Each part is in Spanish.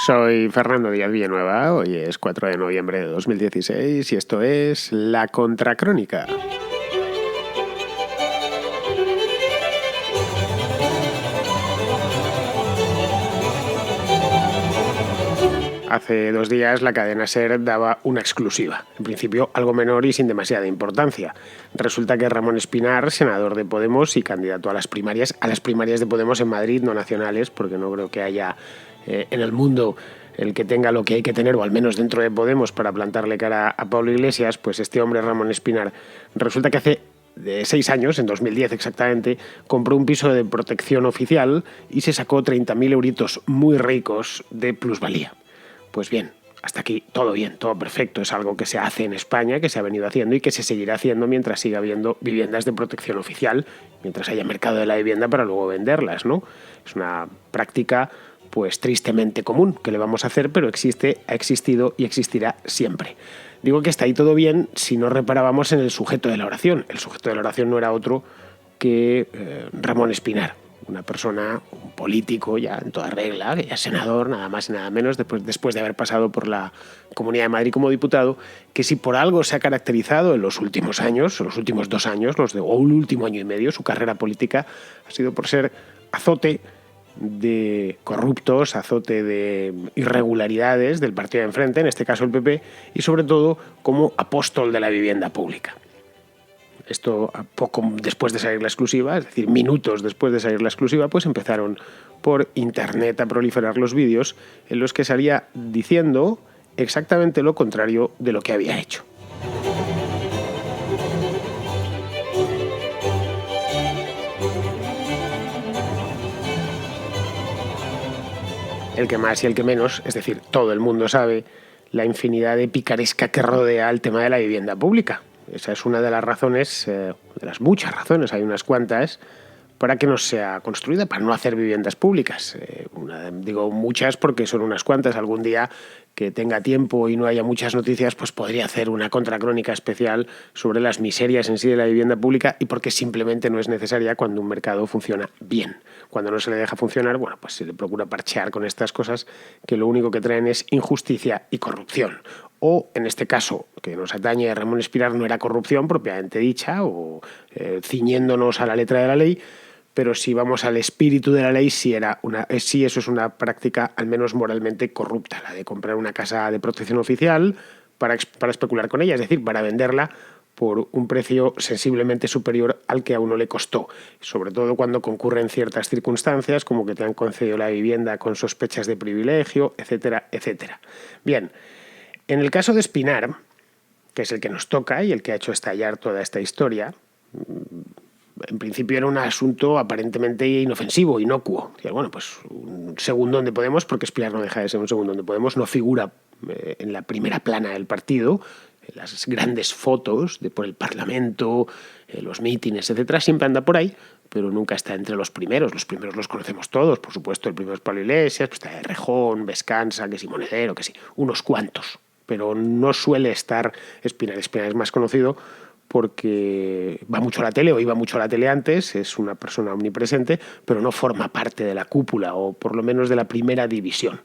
Soy Fernando Díaz Villanueva, hoy es 4 de noviembre de 2016 y esto es La Contracrónica. Hace 2 días la cadena SER daba una exclusiva, en principio algo menor y sin demasiada importancia. Resulta que Ramón Espinar, senador de Podemos y candidato a las primarias de Podemos en Madrid, no nacionales, porque no creo que haya en el mundo el que tenga lo que hay que tener, o al menos dentro de Podemos, para plantarle cara a Pablo Iglesias, pues este hombre, Ramón Espinar, resulta que hace 6 años, en 2010 exactamente, compró un piso de protección oficial y se sacó 30.000 euritos muy ricos de plusvalía. Pues bien, hasta aquí todo bien, todo perfecto. Es algo que se hace en España, que se ha venido haciendo y que se seguirá haciendo mientras siga habiendo viviendas de protección oficial, mientras haya mercado de la vivienda para luego venderlas, ¿no? Es una práctica pues tristemente común, que le vamos a hacer, pero existe, ha existido y existirá siempre. Digo que está ahí todo bien si no reparábamos en el sujeto de la oración. El sujeto de la oración no era otro que Ramón Espinar, una persona, un político ya en toda regla, que ya es senador, nada más y nada menos, después de haber pasado por la Comunidad de Madrid como diputado, que si por algo se ha caracterizado en los últimos años, los últimos 2 años, o el último año y medio, su carrera política ha sido por ser azote de corruptos, azote de irregularidades del partido de enfrente, en este caso el PP, y sobre todo como apóstol de la vivienda pública. Esto poco después de salir la exclusiva, es decir, minutos después de salir la exclusiva, pues empezaron por internet a proliferar los vídeos en los que salía diciendo exactamente lo contrario de lo que había hecho. El que más y el que menos, es decir, todo el mundo sabe la infinidad de picaresca que rodea el tema de la vivienda pública. Esa es una de las razones, de las muchas razones, hay unas cuantas, para que no sea construida, para no hacer viviendas públicas. Digo muchas porque son unas cuantas. Algún día que tenga tiempo y no haya muchas noticias, pues podría hacer una contracrónica especial sobre las miserias en sí de la vivienda pública y porque simplemente no es necesaria cuando un mercado funciona bien. Cuando no se le deja funcionar, bueno, pues se le procura parchear con estas cosas que lo único que traen es injusticia y corrupción. O, en este caso, que nos atañe a Ramón Espinar, no era corrupción propiamente dicha o ciñéndonos a la letra de la ley, pero si vamos al espíritu de la ley, sí eso es una práctica al menos moralmente corrupta, la de comprar una casa de protección oficial para especular con ella, es decir, para venderla por un precio sensiblemente superior al que a uno le costó, sobre todo cuando concurren ciertas circunstancias, como que te han concedido la vivienda con sospechas de privilegio, etcétera, etcétera. Bien, en el caso de Espinar, que es el que nos toca y el que ha hecho estallar toda esta historia, en principio era un asunto aparentemente inofensivo, inocuo. Bueno, pues un segundón de Podemos, porque Espinar no deja de ser un segundón de Podemos, no figura en la primera plana del partido, en las grandes fotos por el Parlamento, los mítines, etcétera, siempre anda por ahí, pero nunca está entre los primeros. Los primeros los conocemos todos, por supuesto, el primero es Pablo Iglesias, pues está Rejón, Vescansa, que sí, Monedero, que sí, unos cuantos, pero no suele estar Espinar. Espinar es más conocido porque va mucho a la tele, o iba mucho a la tele antes, es una persona omnipresente, pero no forma parte de la cúpula, o por lo menos de la primera división.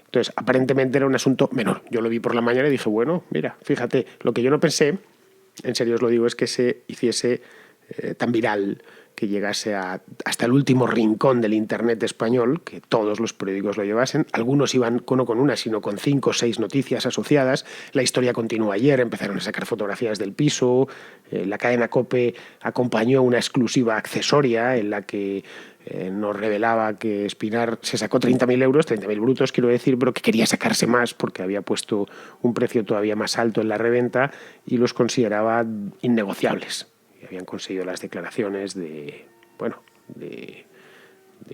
Entonces, aparentemente era un asunto menor. Yo lo vi por la mañana y dije, bueno, mira, fíjate, lo que yo no pensé, en serio os lo digo, es que se hiciese tan viral, que llegase hasta el último rincón del Internet español, que todos los periódicos lo llevasen. Algunos iban no con una, sino con 5 o 6 noticias asociadas. La historia continúa ayer, empezaron a sacar fotografías del piso, la cadena COPE acompañó una exclusiva accesoria en la que nos revelaba que Espinar se sacó 30.000 euros, 30.000 brutos quiero decir, pero que quería sacarse más porque había puesto un precio todavía más alto en la reventa y los consideraba innegociables. Habían conseguido las declaraciones de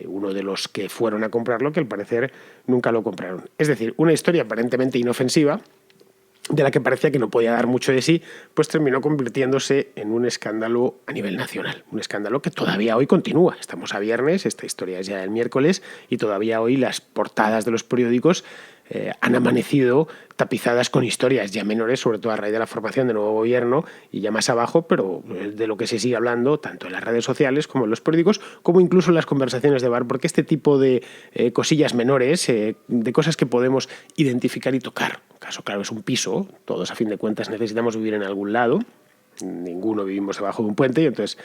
uno de los que fueron a comprarlo, que al parecer nunca lo compraron. Es decir, una historia aparentemente inofensiva, de la que parecía que no podía dar mucho de sí, pues terminó convirtiéndose en un escándalo a nivel nacional. Un escándalo que todavía hoy continúa. Estamos a viernes, esta historia es ya del miércoles, y todavía hoy las portadas de los periódicos han amanecido tapizadas con historias ya menores, sobre todo a raíz de la formación del nuevo gobierno y ya más abajo, pero de lo que se sigue hablando tanto en las redes sociales como en los periódicos, como incluso en las conversaciones de bar, porque este tipo de cosillas menores, de cosas que podemos identificar y tocar. El caso claro es un piso, todos a fin de cuentas necesitamos vivir en algún lado. Ninguno vivimos debajo de un puente y entonces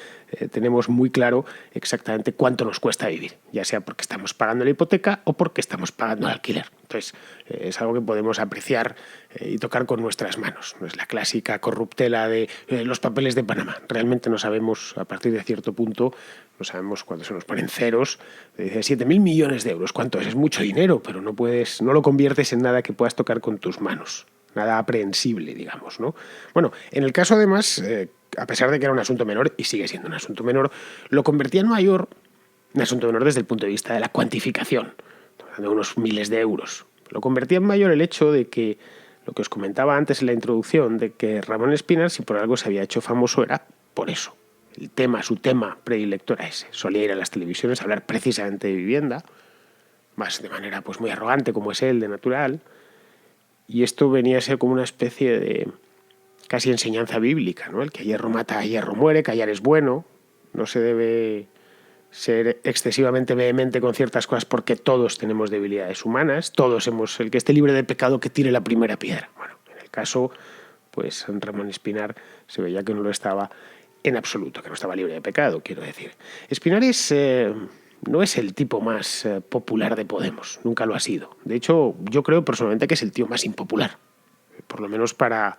tenemos muy claro exactamente cuánto nos cuesta vivir, ya sea porque estamos pagando la hipoteca o porque estamos pagando el alquiler. Entonces es algo que podemos apreciar y tocar con nuestras manos. No es la clásica corruptela de los papeles de Panamá. Realmente no sabemos, a partir de cierto punto, no sabemos cuando se nos ponen ceros. Dice 7.000 millones de euros. ¿Cuánto es? Es mucho dinero, pero no lo conviertes en nada que puedas tocar con tus manos. Nada aprehensible, digamos, ¿no? Bueno, en el caso además, a pesar de que era un asunto menor, y sigue siendo un asunto menor, lo convertía en mayor, un asunto menor desde el punto de vista de la cuantificación, de unos miles de euros. Lo convertía en mayor el hecho de que, lo que os comentaba antes en la introducción, de que Ramón Espinar, si por algo se había hecho famoso, era por eso. Su tema predilecto era ese. Solía ir a las televisiones a hablar precisamente de vivienda, más de manera pues muy arrogante como es él, de natural. Y esto venía a ser como una especie de casi enseñanza bíblica, ¿no? El que a hierro mata, a hierro muere, callar es bueno, no se debe ser excesivamente vehemente con ciertas cosas porque todos tenemos debilidades humanas, el que esté libre de pecado que tire la primera piedra. Bueno, en el caso, pues Ramón Espinar se veía que no lo estaba en absoluto, que no estaba libre de pecado, quiero decir. Espinar no es el tipo más popular de Podemos, nunca lo ha sido. De hecho, yo creo personalmente que es el tío más impopular, por lo menos para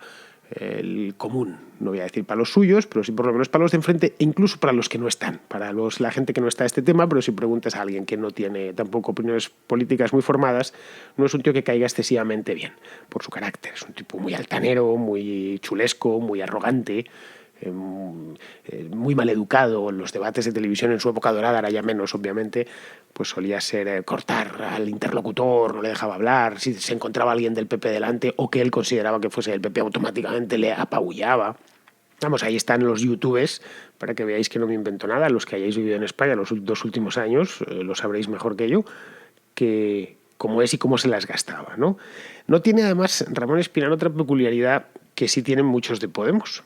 el común. No voy a decir para los suyos, pero sí por lo menos para los de enfrente e incluso para los que no están, para la gente que no está a este tema, pero si preguntas a alguien que no tiene tampoco opiniones políticas muy formadas, no es un tío que caiga excesivamente bien por su carácter. Es un tipo muy altanero, muy chulesco, muy arrogante, muy mal educado. En los debates de televisión en su época dorada, ahora ya menos obviamente, pues solía ser cortar al interlocutor, no le dejaba hablar, si se encontraba alguien del PP delante o que él consideraba que fuese del PP, automáticamente le apabullaba. Vamos, ahí están los youtubers, para que veáis que no me invento nada. Los que hayáis vivido en España los 2 últimos años lo sabréis mejor que yo, que cómo es y cómo se las gastaba, ¿no? No tiene además Ramón Espinar otra peculiaridad que sí tienen muchos de Podemos.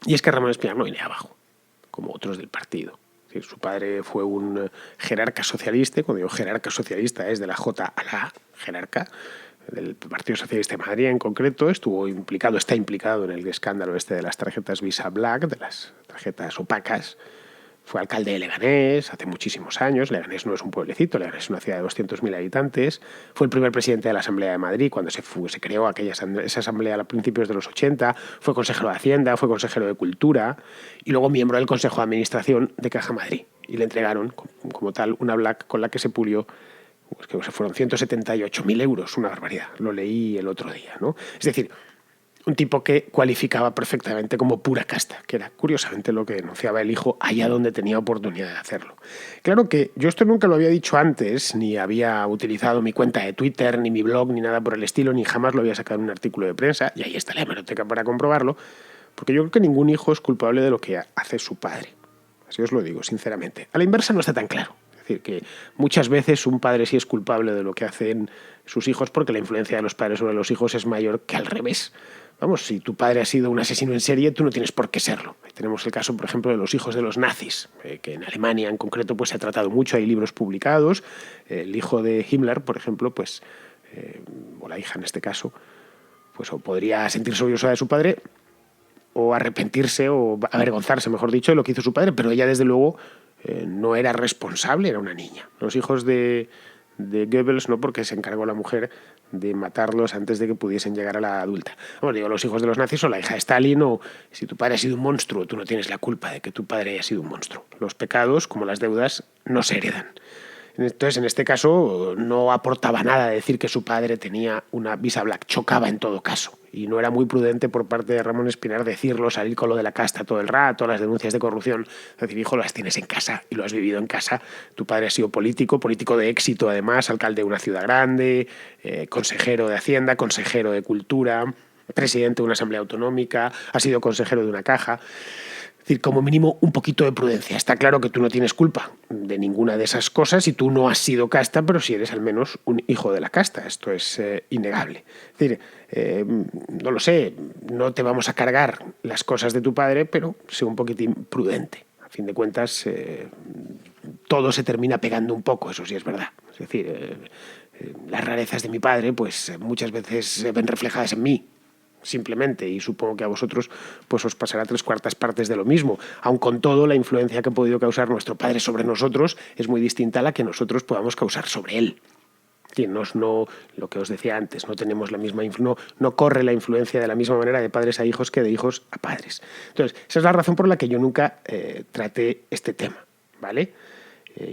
Y es que Ramón Espinar no viene abajo, como otros del partido. Su padre fue un jerarca socialista, cuando digo jerarca socialista es de la J a la A, jerarca, del Partido Socialista de Madrid en concreto. Está implicado en el escándalo de las tarjetas Visa Black, de las tarjetas opacas. Fue alcalde de Leganés hace muchísimos años. Leganés no es un pueblecito, Leganés es una ciudad de 200.000 habitantes. Fue el primer presidente de la Asamblea de Madrid cuando se creó esa asamblea a principios de los 80. Fue consejero de Hacienda, fue consejero de Cultura y luego miembro del Consejo de Administración de Caja Madrid. Y le entregaron, como tal, una Black con la que se pulió, pues que fueron 178.000 euros, una barbaridad. Lo leí el otro día, ¿no? Es decir, un tipo que cualificaba perfectamente como pura casta, que era curiosamente lo que denunciaba el hijo allá donde tenía oportunidad de hacerlo. Claro que yo esto nunca lo había dicho antes, ni había utilizado mi cuenta de Twitter, ni mi blog, ni nada por el estilo, ni jamás lo había sacado en un artículo de prensa, y ahí está la hemeroteca para comprobarlo, porque yo creo que ningún hijo es culpable de lo que hace su padre. Así os lo digo, sinceramente. A la inversa no está tan claro. Es decir, que muchas veces un padre sí es culpable de lo que hacen sus hijos porque la influencia de los padres sobre los hijos es mayor que al revés. Vamos, si tu padre ha sido un asesino en serie, tú no tienes por qué serlo. Ahí tenemos el caso, por ejemplo, de los hijos de los nazis, que en Alemania en concreto pues se ha tratado mucho, hay libros publicados. El hijo de Himmler, por ejemplo, pues, o la hija en este caso, pues o podría sentirse orgullosa de su padre o arrepentirse o avergonzarse, mejor dicho, de lo que hizo su padre, pero ella desde luego no era responsable, era una niña. Los hijos de Goebbels no, porque se encargó la mujer de matarlos antes de que pudiesen llegar a la adulta. Bueno, digo, los hijos de los nazis o la hija de Stalin, o si tu padre ha sido un monstruo, tú no tienes la culpa de que tu padre haya sido un monstruo. Los pecados, como las deudas, no se heredan. Entonces, en este caso, no aportaba nada decir que su padre tenía una visa black. Chocaba en todo caso. Y no era muy prudente por parte de Ramón Espinar decirlo, salir con lo de la casta todo el rato, las denuncias de corrupción. Es decir, hijo, las tienes en casa y lo has vivido en casa. Tu padre ha sido político de éxito además, alcalde de una ciudad grande, consejero de Hacienda, consejero de Cultura, presidente de una asamblea autonómica, ha sido consejero de una caja. Es decir, como mínimo un poquito de prudencia. Está claro que tú no tienes culpa de ninguna de esas cosas y tú no has sido casta, pero sí eres al menos un hijo de la casta. Esto es innegable. Es decir, no lo sé, no te vamos a cargar las cosas de tu padre, pero sé un poquitín prudente. A fin de cuentas, todo se termina pegando un poco, eso sí es verdad. Es decir, las rarezas de mi padre, pues muchas veces se ven reflejadas en mí, simplemente, y supongo que a vosotros pues os pasará 3/4 partes de lo mismo. Aun con todo, la influencia que ha podido causar nuestro padre sobre nosotros es muy distinta a la que nosotros podamos causar sobre él. No, lo que os decía antes, no tenemos la misma no corre la influencia de la misma manera de padres a hijos que de hijos a padres. Entonces, esa es la razón por la que yo nunca traté este tema, ¿vale?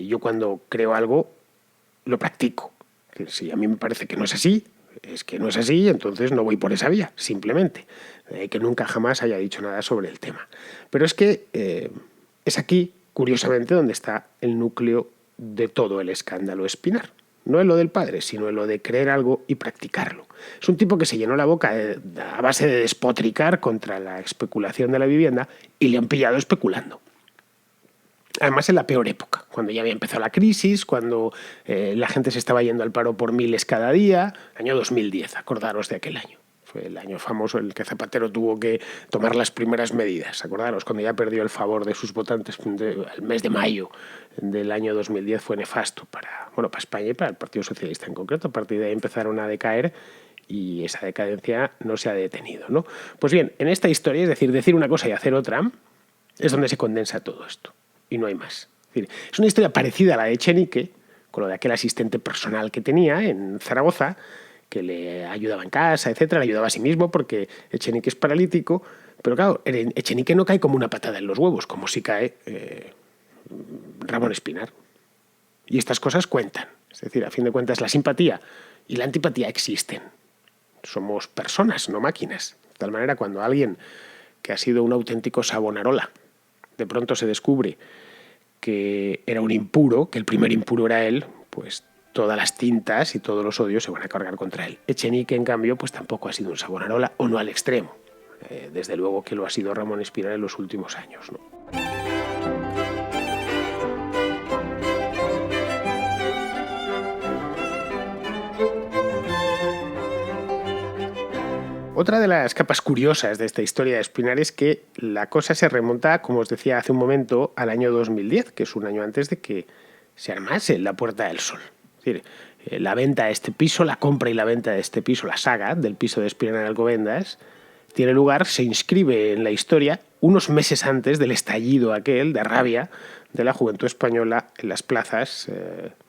Yo cuando creo algo, lo practico. Si a mí me parece que no es así, es que no es así, entonces no voy por esa vía, simplemente. Que nunca jamás haya dicho nada sobre el tema. Pero es que es aquí, curiosamente, donde está el núcleo de todo el escándalo Espinar. No es lo del padre, sino en lo de creer algo y practicarlo. Es un tipo que se llenó la boca a base de despotricar contra la especulación de la vivienda y le han pillado especulando. Además, en la peor época, cuando ya había empezado la crisis, cuando la gente se estaba yendo al paro por miles cada día, año 2010, acordaros de aquel año. Fue el año famoso en el que Zapatero tuvo que tomar las primeras medidas. Acordaros, cuando ya perdió el favor de sus votantes, el mes de mayo del año 2010 fue nefasto para España y para el Partido Socialista en concreto. A partir de ahí empezaron a decaer y esa decadencia no se ha detenido, ¿no? Pues bien, en esta historia, es decir una cosa y hacer otra, es donde se condensa todo esto. Y no hay más. Es una historia parecida a la de Echenique, con lo de aquel asistente personal que tenía en Zaragoza, que le ayudaba en casa, etcétera, le ayudaba a sí mismo porque Echenique es paralítico, pero claro, Echenique no cae como una patada en los huevos, como si cae Ramón Espinar. Y estas cosas cuentan. Es decir, a fin de cuentas, la simpatía y la antipatía existen. Somos personas, no máquinas. De tal manera, cuando alguien que ha sido un auténtico Savonarola de pronto se descubre que era un impuro, que el primer impuro era él, pues todas las tintas y todos los odios se van a cargar contra él. Echenique, en cambio, pues tampoco ha sido un Savonarola, o no al extremo. Desde luego que lo ha sido Ramón Espinar en los últimos años, ¿no? Otra de las capas curiosas de esta historia de Espinar es que la cosa se remonta, como os decía hace un momento, al año 2010, que es un año antes de que se armase la Puerta del Sol. Es decir, la venta de este piso, la compra y la venta de este piso, la saga del piso de Espinar en Alcobendas, tiene lugar, se inscribe en la historia unos meses antes del estallido aquel de rabia de la juventud española en las plazas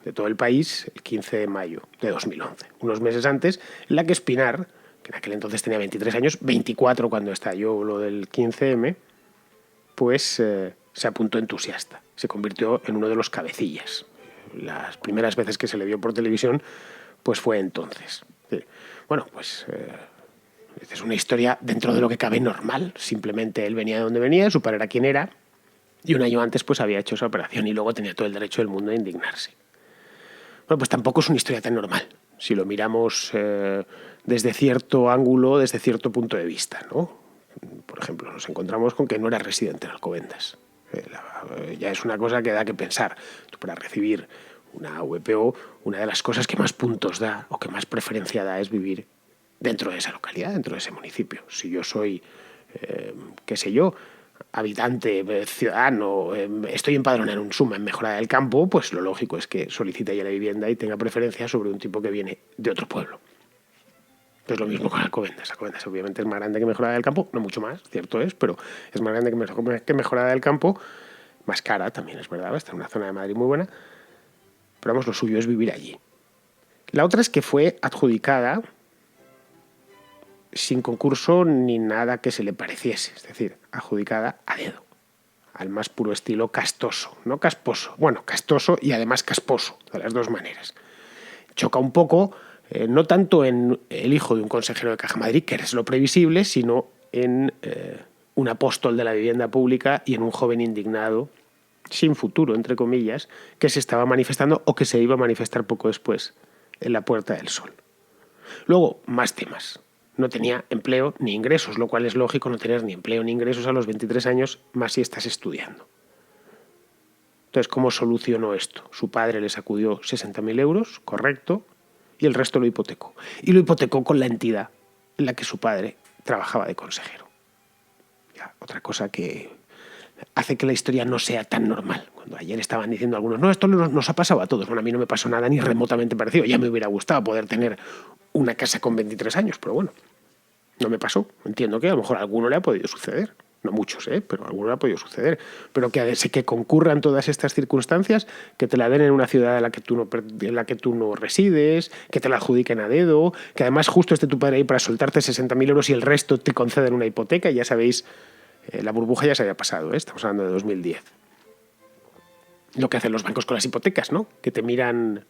de todo el país el 15 de mayo de 2011. Unos meses antes, en la que Espinar, que en aquel entonces tenía 23 años, 24 cuando estalló lo del 15M, pues se apuntó entusiasta. Se convirtió en uno de los cabecillas. Las primeras veces que se le vio por televisión, pues fue entonces. Bueno, pues es una historia dentro de lo que cabe normal. Simplemente él venía de donde venía, su padre era quien era, y un año antes pues había hecho esa operación y luego tenía todo el derecho del mundo a indignarse. Bueno, pues tampoco es una historia tan normal, si lo miramos desde cierto ángulo, desde cierto punto de vista, ¿no? Por ejemplo, nos encontramos con que no era residente en Alcobendas. Ya es una cosa que da que pensar. Tú, para recibir una VPO, una de las cosas que más puntos da o que más preferencia da es vivir dentro de esa localidad, dentro de ese municipio. Si yo soy, qué sé yo, habitante, ciudadano, estoy empadronado en Suma, en Mejorada del Campo, pues lo lógico es que solicite ya la vivienda y tenga preferencia sobre un tipo que viene de otro pueblo. Pues lo mismo con Alcobendas. Alcobendas obviamente es más grande que Mejorada del Campo, no mucho más, cierto es, pero es más grande que Mejorada del Campo, más cara también, es verdad, está en una zona de Madrid muy buena, pero vamos, lo suyo es vivir allí. La otra es que fue adjudicada sin concurso ni nada que se le pareciese, es decir, adjudicada a dedo. al más puro estilo castoso, no casposo, bueno, castoso y además casposo, de las dos maneras. Choca un poco, no tanto en el hijo de un consejero de Caja Madrid, que es lo previsible, sino en un apóstol de la vivienda pública y en un joven indignado, sin futuro, entre comillas, que se estaba manifestando o que se iba a manifestar poco después en la Puerta del Sol. Luego, más temas. No tenía empleo ni ingresos, lo cual es lógico no tener ni empleo ni ingresos a los 23 años, más si estás estudiando. Entonces, ¿cómo solucionó esto? Su padre le sacudió 60.000 euros, correcto, y el resto lo hipotecó. Y lo hipotecó con la entidad en la que su padre trabajaba de consejero. Ya, otra cosa que hace que la historia no sea tan normal. Cuando ayer estaban diciendo algunos, no, esto nos ha pasado a todos. Bueno, a mí no me pasó nada ni remotamente parecido. Ya me hubiera gustado poder tener una casa con 23 años, pero bueno, no me pasó. Entiendo que a lo mejor a alguno le ha podido suceder. No muchos, pero a alguno le ha podido suceder. Pero que concurran todas estas circunstancias, que te la den en una ciudad en la que tú no resides, que te la adjudiquen a dedo, que además justo esté tu padre ahí para soltarte 60.000 euros y el resto te conceden una hipoteca, ya sabéis, la burbuja ya se había pasado, estamos hablando de 2010. Lo que hacen los bancos con las hipotecas, ¿no? Que te miran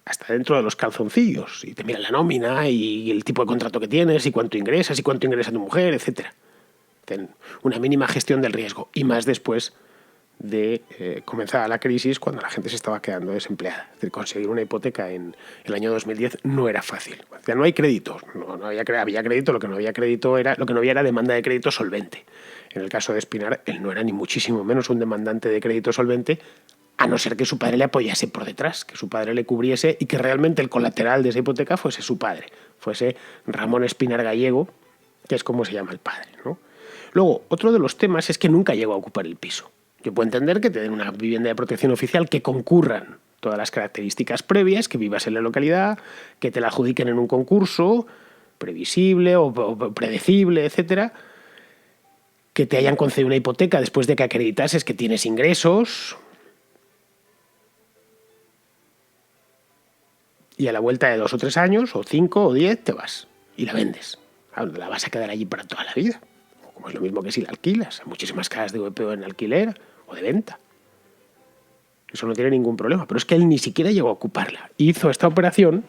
hasta dentro de los calzoncillos y te miran la nómina y el tipo de contrato que tienes y cuánto ingresas y cuánto ingresa tu mujer, etcétera. Hacen una mínima gestión del riesgo y más después de comenzar la crisis, cuando la gente se estaba quedando desempleada. Es decir, conseguir una hipoteca en el año 2010 no era fácil. O sea, no hay créditos, no había crédito, lo que no había era demanda de crédito solvente. En el caso de Espinar, él no era ni muchísimo menos un demandante de crédito solvente, a no ser que su padre le apoyase por detrás, que su padre le cubriese y que realmente el colateral de esa hipoteca fuese su padre, fuese Ramón Espinar Gallego, que es como se llama el padre, ¿no? Luego, otro de los temas es que nunca llegó a ocupar el piso. Yo puedo entender que te den una vivienda de protección oficial, que concurran todas las características previas, que vivas en la localidad, que te la adjudiquen en un concurso previsible o predecible, etcétera, que te hayan concedido una hipoteca después de que acreditases que tienes ingresos y a la vuelta de 2 o 3 años, o 5 o 10, te vas y la vendes. Claro, la vas a quedar allí para toda la vida. Como es lo mismo que si la alquilas. Hay muchísimas casas de VPO en alquiler o de venta. Eso no tiene ningún problema. Pero es que él ni siquiera llegó a ocuparla. Hizo esta operación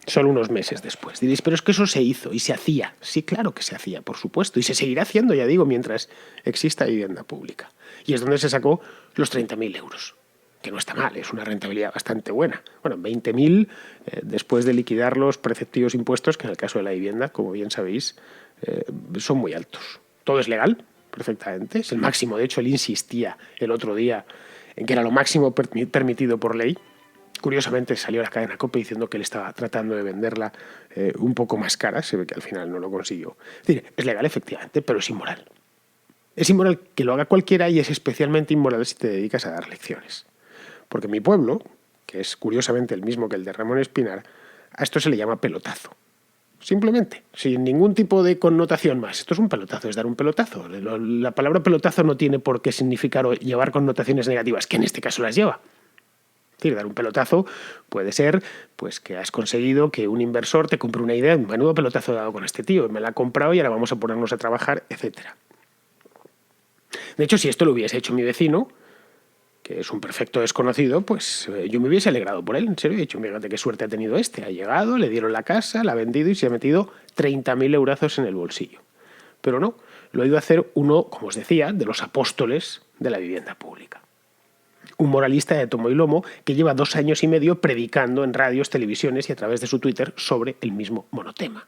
solo unos meses después. Diréis, pero es que eso se hizo y se hacía. Sí, claro que se hacía, por supuesto. Y se seguirá haciendo, ya digo, mientras exista vivienda pública. Y es donde se sacó los 30.000 euros. Que no está mal, es una rentabilidad bastante buena. Bueno, 20.000 después de liquidar los preceptivos impuestos, que en el caso de la vivienda, como bien sabéis, son muy altos. Todo es legal, perfectamente. Es el máximo. De hecho, él insistía el otro día en que era lo máximo permitido por ley. Curiosamente salió a la cadena COPE diciendo que él estaba tratando de venderla un poco más cara. Se ve que al final no lo consiguió. Es decir, es legal efectivamente, pero es inmoral. Es inmoral que lo haga cualquiera y es especialmente inmoral si te dedicas a dar lecciones. Porque mi pueblo, que es curiosamente el mismo que el de Ramón Espinar, a esto se le llama pelotazo. Simplemente, sin ningún tipo de connotación más. Esto es un pelotazo, es dar un pelotazo. La palabra pelotazo no tiene por qué significar o llevar connotaciones negativas, que en este caso las lleva. Es decir, dar un pelotazo puede ser pues que has conseguido que un inversor te compre una idea, menudo pelotazo he dado con este tío, me la ha comprado y ahora vamos a ponernos a trabajar, etcétera. De hecho, si esto lo hubiese hecho mi vecino, que es un perfecto desconocido, pues yo me hubiese alegrado por él, en serio. He dicho, fíjate qué suerte ha tenido este. Ha llegado, le dieron la casa, la ha vendido y se ha metido 30.000 eurazos en el bolsillo. Pero no, lo ha ido a hacer uno, como os decía, de los apóstoles de la vivienda pública. Un moralista de tomo y lomo que lleva 2 años y medio predicando en radios, televisiones y a través de su Twitter sobre el mismo monotema.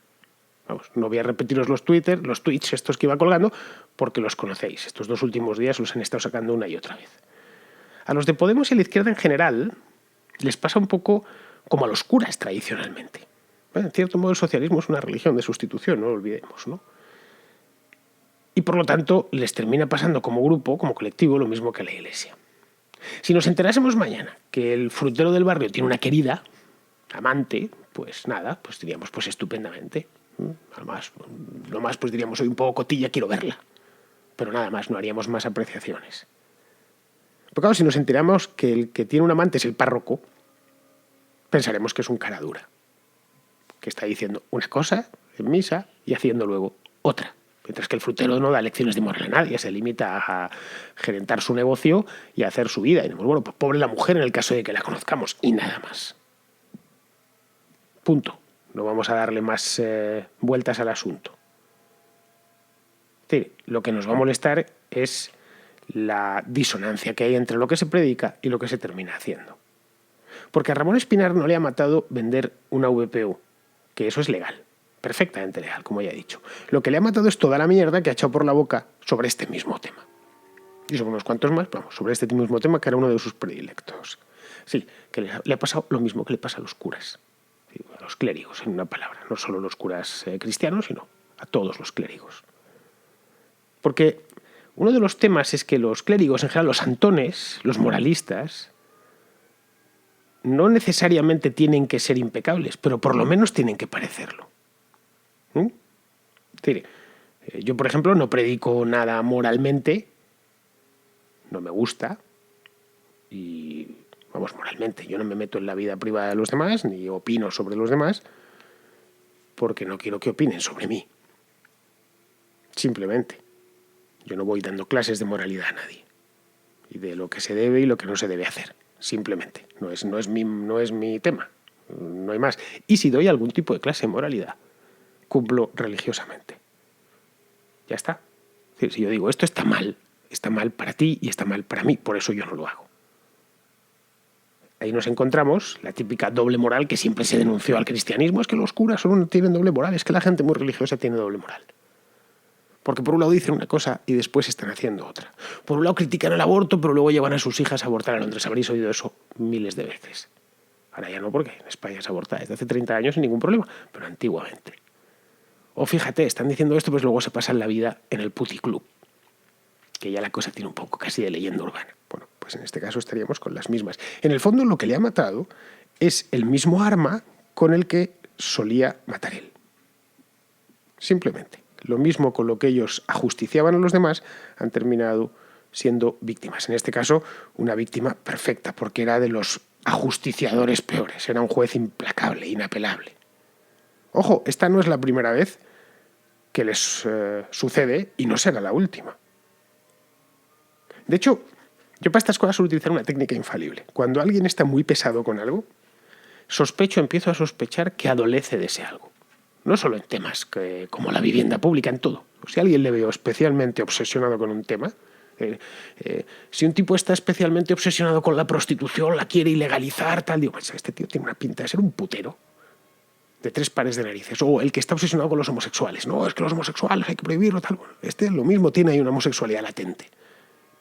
Vamos, no voy a repetiros los tweets estos que iba colgando, porque los conocéis. Estos 2 últimos días los han estado sacando una y otra vez. A los de Podemos y a la izquierda en general les pasa un poco como a los curas tradicionalmente. Bueno, en cierto modo el socialismo es una religión de sustitución, no lo olvidemos, ¿no? Y por lo tanto les termina pasando como grupo, como colectivo, lo mismo que a la Iglesia. Si nos enterásemos mañana que el frutero del barrio tiene una querida, amante, pues nada, pues diríamos pues estupendamente. Además, lo más pues diríamos soy un poco cotilla, quiero verla. Pero nada más, no haríamos más apreciaciones. Pero claro, si nos enteramos que el que tiene un amante es el párroco, pensaremos que es un cara dura, que está diciendo una cosa en misa y haciendo luego otra. Mientras que el frutero no da lecciones de moral a nadie, se limita a gerentar su negocio y a hacer su vida. Y decimos, bueno, pues pobre la mujer en el caso de que la conozcamos, y nada más. Punto. No vamos a darle más vueltas al asunto. Es decir, lo que nos va a molestar es la disonancia que hay entre lo que se predica y lo que se termina haciendo. Porque a Ramón Espinar no le ha matado vender una VPU, que eso es legal, perfectamente legal, como ya he dicho. Lo que le ha matado es toda la mierda que ha echado por la boca sobre este mismo tema. Y sobre unos cuantos más, vamos, sobre este mismo tema que era uno de sus predilectos. Sí, que le ha pasado lo mismo que le pasa a los curas, a los clérigos, en una palabra. No solo los curas cristianos, sino a todos los clérigos. Porque uno de los temas es que los clérigos, en general los santones, los moralistas, no necesariamente tienen que ser impecables, pero por lo menos tienen que parecerlo. Es decir, yo, por ejemplo, no predico nada moralmente, no me gusta, y, vamos, moralmente, yo no me meto en la vida privada de los demás, ni opino sobre los demás, porque no quiero que opinen sobre mí. Simplemente. Yo no voy dando clases de moralidad a nadie. Y de lo que se debe y lo que no se debe hacer. Simplemente. No es mi tema. No hay más. Y si doy algún tipo de clase de moralidad, cumplo religiosamente. Ya está. Es decir, si yo digo, esto está mal para ti y está mal para mí, por eso yo no lo hago. Ahí nos encontramos la típica doble moral que siempre se denunció al cristianismo. Es que los curas solo tienen doble moral, es que la gente muy religiosa tiene doble moral. Porque por un lado dicen una cosa y después están haciendo otra. Por un lado critican el aborto, pero luego llevan a sus hijas a abortar a Londres. Habréis oído eso miles de veces. Ahora ya no, porque en España se aborta desde hace 30 años sin ningún problema, pero antiguamente. O fíjate, están diciendo esto, pues luego se pasan la vida en el puticlub, que ya la cosa tiene un poco casi de leyenda urbana. Bueno, pues en este caso estaríamos con las mismas. En el fondo lo que le ha matado es el mismo arma con el que solía matar él. Simplemente. Lo mismo con lo que ellos ajusticiaban a los demás, han terminado siendo víctimas. En este caso, una víctima perfecta, porque era de los ajusticiadores peores. Era un juez implacable, inapelable. Ojo, esta no es la primera vez que les sucede y no será la última. De hecho, yo para estas cosas suelo utilizar una técnica infalible. Cuando alguien está muy pesado con algo, empiezo a sospechar que adolece de ese algo. No solo en temas como la vivienda pública, en todo. Si a alguien le veo especialmente obsesionado con un tema, si un tipo está especialmente obsesionado con la prostitución, la quiere ilegalizar, tal, digo, pues este tío tiene una pinta de ser un putero de 3 pares de narices. O el que está obsesionado con los homosexuales. No, es que los homosexuales hay que prohibirlo, tal. Bueno, lo mismo tiene ahí una homosexualidad latente.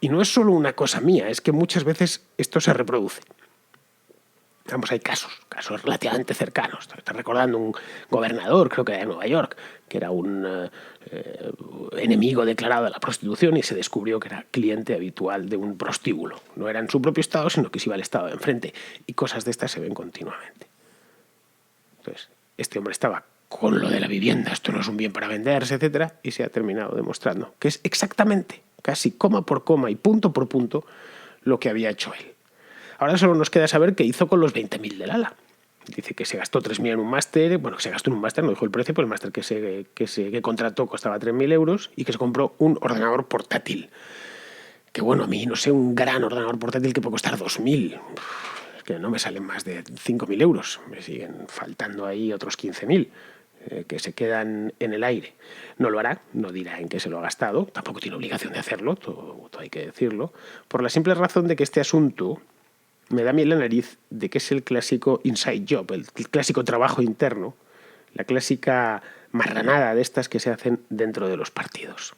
Y no es solo una cosa mía, es que muchas veces esto se reproduce. Vamos, hay casos relativamente cercanos. Estoy recordando un gobernador, creo que de Nueva York, que era un enemigo declarado de la prostitución y se descubrió que era cliente habitual de un prostíbulo. No era en su propio estado, sino que se iba al estado de enfrente. Y cosas de estas se ven continuamente. Entonces, este hombre estaba con lo de la vivienda, esto no es un bien para venderse, etcétera, y se ha terminado demostrando que es exactamente, casi coma por coma y punto por punto, lo que había hecho él. Ahora solo nos queda saber qué hizo con los 20.000 del ALA. Dice que se gastó 3.000 en un máster, bueno, que se gastó en un máster, no dijo el precio, pero el máster que contrató costaba 3.000 euros y que se compró un ordenador portátil. Que bueno, a mí, no sé, un gran ordenador portátil que puede costar 2.000. Es que no me salen más de 5.000 euros. Me siguen faltando ahí otros 15.000 que se quedan en el aire. No lo hará, no dirá en qué se lo ha gastado, tampoco tiene obligación de hacerlo, todo hay que decirlo, por la simple razón de que este asunto me da miel la nariz de que es el clásico inside job, el clásico trabajo interno, la clásica marranada de estas que se hacen dentro de los partidos.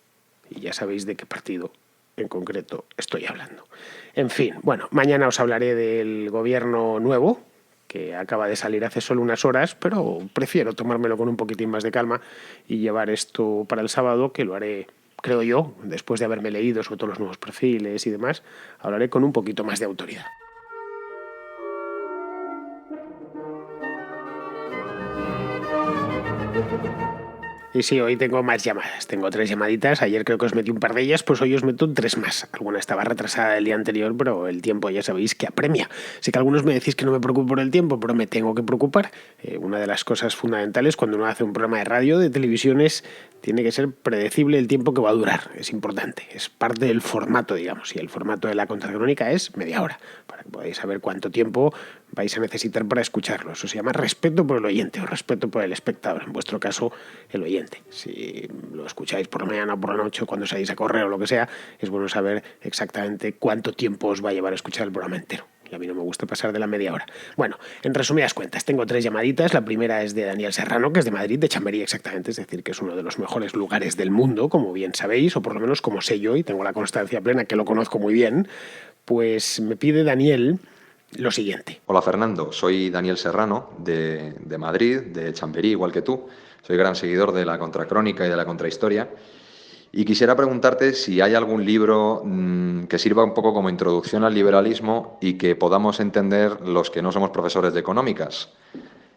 Y ya sabéis de qué partido en concreto estoy hablando. En fin, bueno, mañana os hablaré del gobierno nuevo, que acaba de salir hace solo unas horas, pero prefiero tomármelo con un poquitín más de calma y llevar esto para el sábado, que lo haré, creo yo, después de haberme leído sobre todos los nuevos perfiles y demás, hablaré con un poquito más de autoridad. Y sí, hoy tengo más llamadas. Tengo 3 llamaditas. Ayer creo que os metí un par de ellas, pues hoy os meto 3 más. Alguna estaba retrasada del día anterior, pero el tiempo ya sabéis que apremia. Sé que algunos me decís que no me preocupo por el tiempo, pero me tengo que preocupar. Una de las cosas fundamentales cuando uno hace un programa de radio, de televisión, es tiene que ser predecible el tiempo que va a durar. Es importante. Es parte del formato, digamos. Y el formato de la contracrónica es media hora, para que podáis saber cuánto tiempo vais a necesitar para escucharlo. Eso se llama respeto por el oyente o respeto por el espectador. En vuestro caso, el oyente. Si lo escucháis por la mañana o por la noche o cuando salís a correr o lo que sea, es bueno saber exactamente cuánto tiempo os va a llevar a escuchar el programa entero. Y a mí no me gusta pasar de la media hora. Bueno, en resumidas cuentas, tengo 3 llamaditas. La primera es de Daniel Serrano, que es de Madrid, de Chamberí exactamente, es decir, que es uno de los mejores lugares del mundo, como bien sabéis, o por lo menos como sé yo, y tengo la constancia plena que lo conozco muy bien. Pues me pide Daniel lo siguiente. Hola Fernando, soy Daniel Serrano de Madrid, de Chamberí, igual que tú. Soy gran seguidor de la contracrónica y de la contrahistoria. Y quisiera preguntarte si hay algún libro que sirva un poco como introducción al liberalismo y que podamos entender los que no somos profesores de económicas.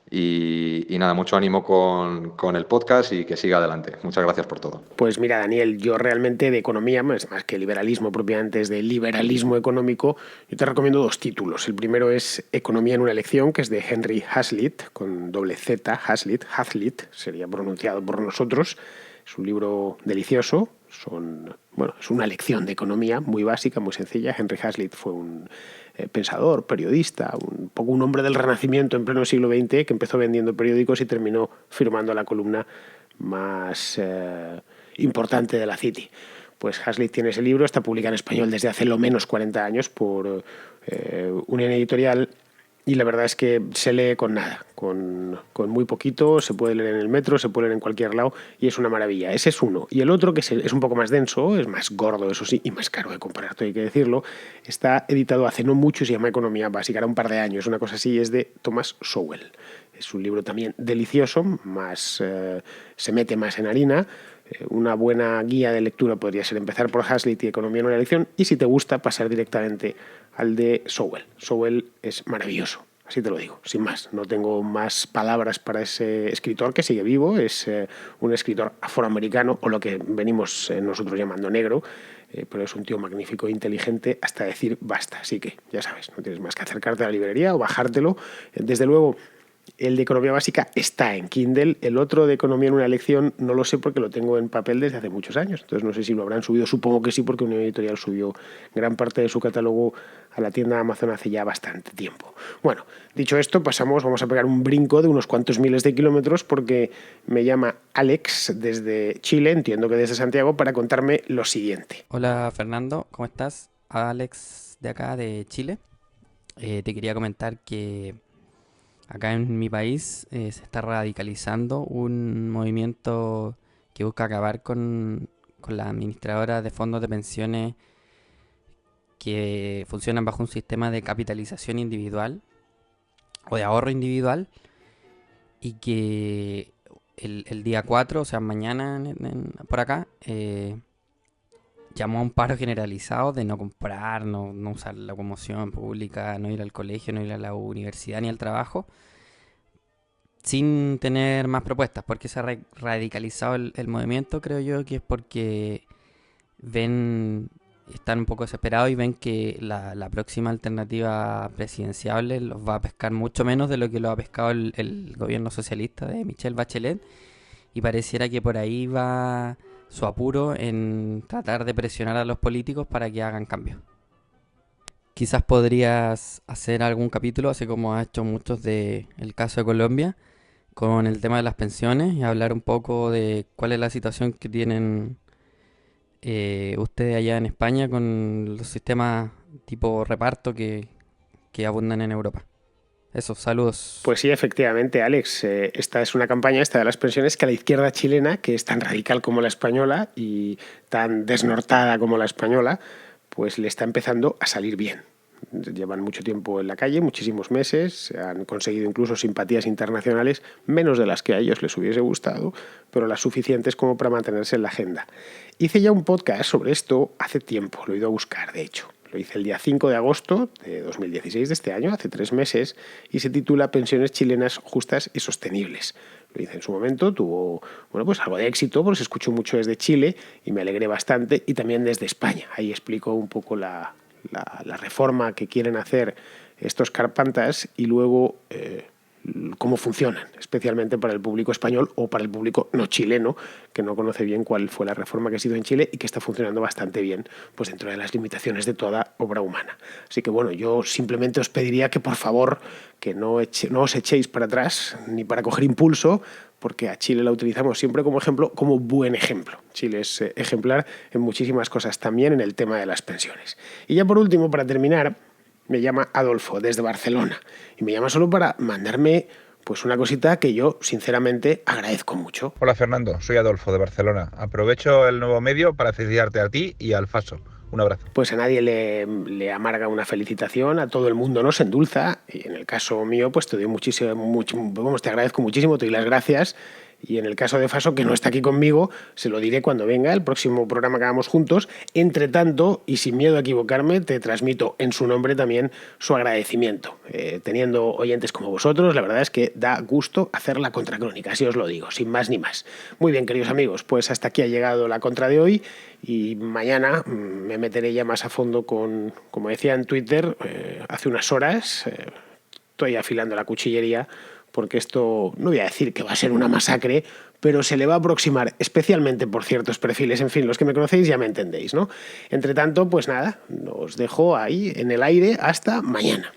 Y nada, mucho ánimo con el podcast y que siga adelante. Muchas gracias por todo. Pues mira, Daniel, yo realmente de economía, más que liberalismo propiamente, es de liberalismo económico, yo te recomiendo 2 títulos. El primero es Economía en una elección, que es de Henry Hazlitt, con doble Z, Hazlitt, sería pronunciado por nosotros. Es un libro delicioso, es una lección de economía muy básica, muy sencilla. Henry Hazlitt fue un pensador, periodista, un poco un hombre del Renacimiento en pleno siglo XX que empezó vendiendo periódicos y terminó firmando la columna más importante de la City. Pues Hazlitt tiene ese libro, está publicado en español desde hace lo menos 40 años por una editorial y la verdad es que se lee con nada, con muy poquito, se puede leer en el metro, se puede leer en cualquier lado y es una maravilla. Ese es uno. Y el otro, que es un poco más denso, es más gordo, eso sí, y más caro de comprar, todo hay que decirlo, está editado hace no mucho, se llama Economía Básica, era un par de años, una cosa así, es de Thomas Sowell. Es un libro también delicioso, se mete más en harina. Una buena guía de lectura podría ser empezar por Hazlitt y Economía en una elección y si te gusta pasar directamente al de Sowell. Sowell es maravilloso, así te lo digo, sin más. No tengo más palabras para ese escritor que sigue vivo, es un escritor afroamericano o lo que venimos nosotros llamando negro, pero es un tío magnífico e inteligente hasta decir basta. Así que ya sabes, no tienes más que acercarte a la librería o bajártelo. Desde luego, el de Economía Básica está en Kindle, el otro de Economía en una elección no lo sé porque lo tengo en papel desde hace muchos años, entonces no sé si lo habrán subido, supongo que sí porque una editorial subió gran parte de su catálogo a la tienda de Amazon hace ya bastante tiempo. Bueno, dicho esto, vamos a pegar un brinco de unos cuantos miles de kilómetros porque me llama Alex desde Chile, entiendo que desde Santiago, para contarme lo siguiente. Hola Fernando, ¿cómo estás? Alex de acá de Chile. Te quería comentar que acá en mi país se está radicalizando un movimiento que busca acabar con las administradoras de fondos de pensiones que funcionan bajo un sistema de capitalización individual o de ahorro individual y que el día 4, o sea mañana por acá, llamó a un paro generalizado de no comprar, no usar la locomoción pública, no ir al colegio, no ir a la universidad ni al trabajo, sin tener más propuestas. Porque se ha radicalizado el movimiento, creo yo, que es porque están un poco desesperados y ven que la próxima alternativa presidenciable los va a pescar mucho menos de lo que lo ha pescado el gobierno socialista de Michelle Bachelet, y pareciera que por ahí va su apuro en tratar de presionar a los políticos para que hagan cambios. Quizás podrías hacer algún capítulo, así como ha hecho muchos del caso de Colombia, con el tema de las pensiones y hablar un poco de cuál es la situación que tienen ustedes allá en España con los sistemas tipo reparto que abundan en Europa. Eso, saludos. Pues sí, efectivamente, Alex, esta es una campaña, esta de las pensiones, que a la izquierda chilena, que es tan radical como la española y tan desnortada como la española, pues le está empezando a salir bien. Llevan mucho tiempo en la calle, muchísimos meses, han conseguido incluso simpatías internacionales, menos de las que a ellos les hubiese gustado, pero las suficientes como para mantenerse en la agenda. Hice ya un podcast sobre esto hace tiempo, lo he ido a buscar, de hecho. Lo hice el día 5 de agosto de 2016 de este año, hace 3 meses, y se titula Pensiones chilenas justas y sostenibles. Lo hice en su momento, tuvo pues algo de éxito, porque se escuchó mucho desde Chile y me alegré bastante, y también desde España. Ahí explico un poco la reforma que quieren hacer estos carpantas y luego cómo funcionan, especialmente para el público español o para el público no chileno, que no conoce bien cuál fue la reforma que se hizo en Chile y que está funcionando bastante bien, pues dentro de las limitaciones de toda obra humana. Así que bueno, yo simplemente os pediría que por favor que no os echéis para atrás ni para coger impulso, porque a Chile la utilizamos siempre como ejemplo, como buen ejemplo. Chile es ejemplar en muchísimas cosas, también en el tema de las pensiones. Y ya por último, para terminar, me llama Adolfo desde Barcelona y me llama solo para mandarme pues una cosita que yo sinceramente agradezco mucho. Hola Fernando, soy Adolfo de Barcelona. Aprovecho el nuevo medio para felicitarte a ti y al Faso. Un abrazo. Pues a nadie le amarga una felicitación, a todo el mundo nos endulza, y en el caso mío pues te agradezco muchísimo, te doy las gracias. Y en el caso de Faso, que no está aquí conmigo, se lo diré cuando venga el próximo programa que hagamos juntos. Entre tanto, y sin miedo a equivocarme, te transmito en su nombre también su agradecimiento. Teniendo oyentes como vosotros, la verdad es que da gusto hacer la contracrónica, así os lo digo, sin más ni más. Muy bien, queridos amigos, pues hasta aquí ha llegado la contra de hoy, y mañana me meteré ya más a fondo con, como decía en Twitter, hace unas horas, estoy afilando la cuchillería, porque esto, no voy a decir que va a ser una masacre, pero se le va a aproximar especialmente por ciertos perfiles. En fin, los que me conocéis ya me entendéis, ¿no? Entre tanto, pues nada, os dejo ahí en el aire hasta mañana.